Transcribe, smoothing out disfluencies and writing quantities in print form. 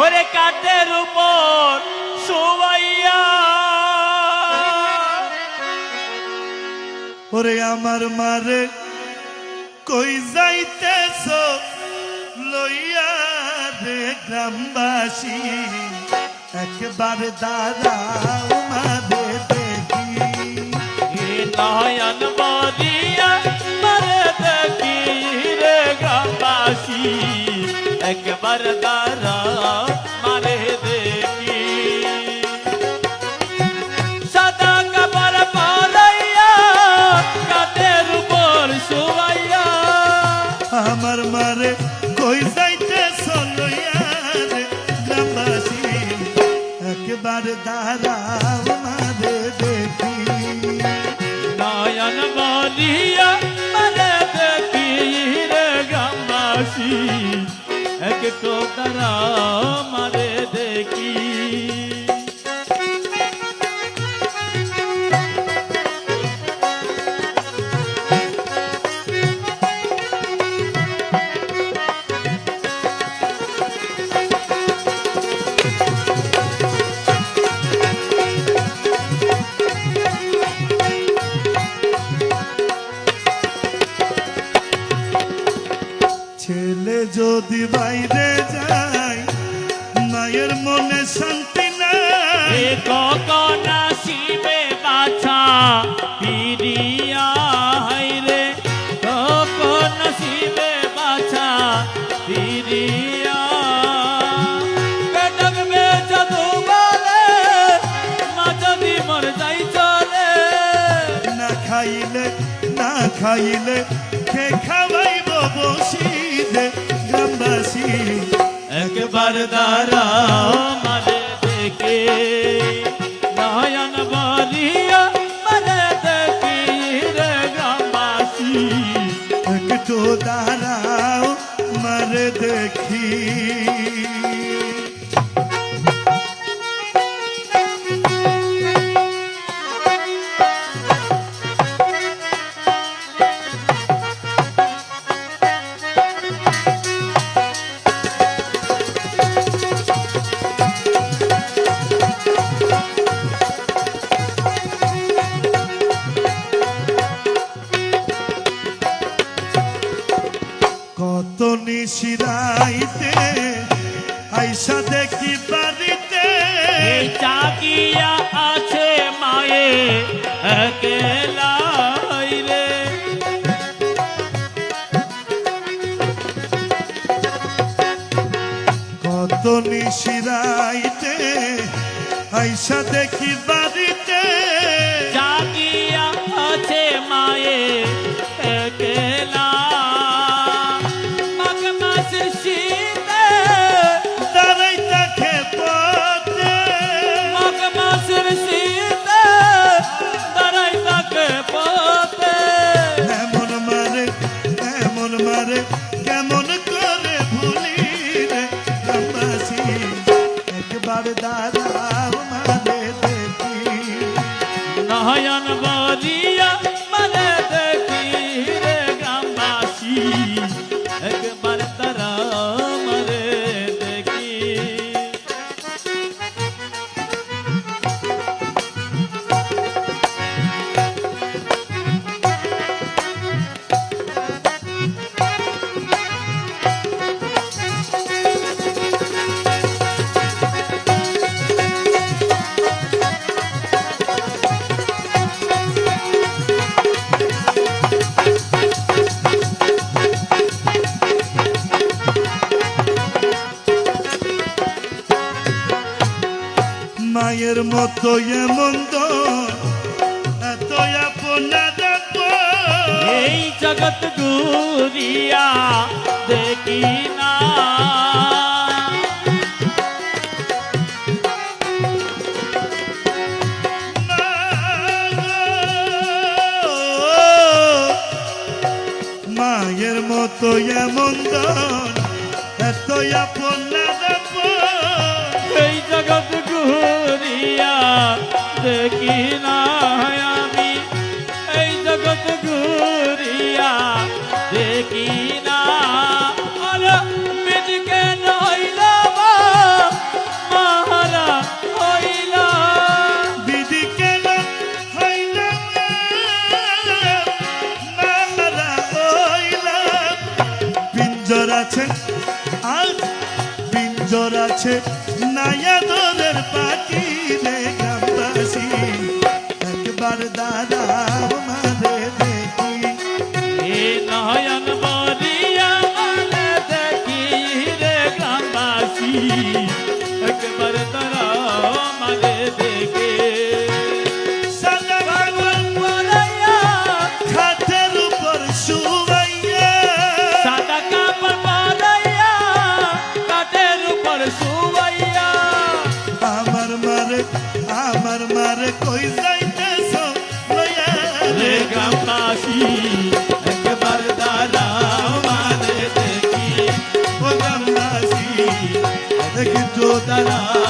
ওরে কাঠের উপর শুয়াইয়া ওরে আমার মারে কই যাইতেছ লইয়া রে গ্রামবাসী একবার দাঁড়াও মারে দেখি নয়ন বলিয়া মারে দেখি রে গ্রামবাসী একবার দাঁড়া মারে দেখি সাদা কাপড় পরাইয়া কাঠের উপর শুয়াইয়া আমার মারে কই যাইতেছ লইয়া রে গ্রামবাসী একবার দাঁড়াও মারে দেখি নয়ন বলিয়া মারে দেখি রে গ্রামবাসী একটু তারা মারে দেখি ছেলে যদি বাইরে যায় মায়ের মনে শান্তি নাই কখন আসিবে বাছা ফিরিয়া হাইরে কখন আসিবে বাছা ফিরিয়া ডাকবে জাদু বলে মা যদি মর যাই চলে না খাইলে কে খাওয়াইব বসি রে গ্রামবাসী একবার দাঁড়াও মারে দেখে নয়ন বলিয়া মারে দেখি রে গ্রামবাসী একটু দাঁড়াও মারে দেখি কত নিশিরাইতে আইসা দেখি বাড়িতে চাকিয়া আছে মায়ে একেলাই রে কত নিশিরাইতে আইসা দেখি বাড়িতে চাকিয়া আছে মায়ে একেলা মাঘ মাসের শীতে দাঁড়াই তাকে পথে মাঘ মাসের শীতে দাঁড়াই থাকে পথে এমন মারে কেমন করে ভুলি রে গ্রামবাসী একবার দাঁড়াও মারে দেখি নয়ন বলিয়া মারে দেখি রে গ্রামবাসী একবার তারা মারে দেখি মায়ের মতো এমন এত আপনার এই জগৎ ঘুরিয়া দেখি না মায়ের মতো এমন এত আপনার এই জগৎ ঘুরিয়া দেখি না আমি এই জগৎ ঘুরিয়া দেখি না। আছে আজ পিঞ্জর আছে নায়া দরের পাখি রে গ্রামবাসী একবার দাঁড়াও মারে দেখি এ নয়ন বরিয়া মানে দেখি রে গ্রামবাসী একবার তারা মানে দেখে সাদা পাগল বলাইয়া খাটের উপর শুয়াইয়া সাদা কাপড় পরাইয়া কাঠের উপর শুয়াইয়া আমার মারে কই যাইতেছ লইয়া রে গ্রামবাসী একবার দাঁড়াও মানে দেখি ও গ্রামবাসী দেখি তো দাঁড়াও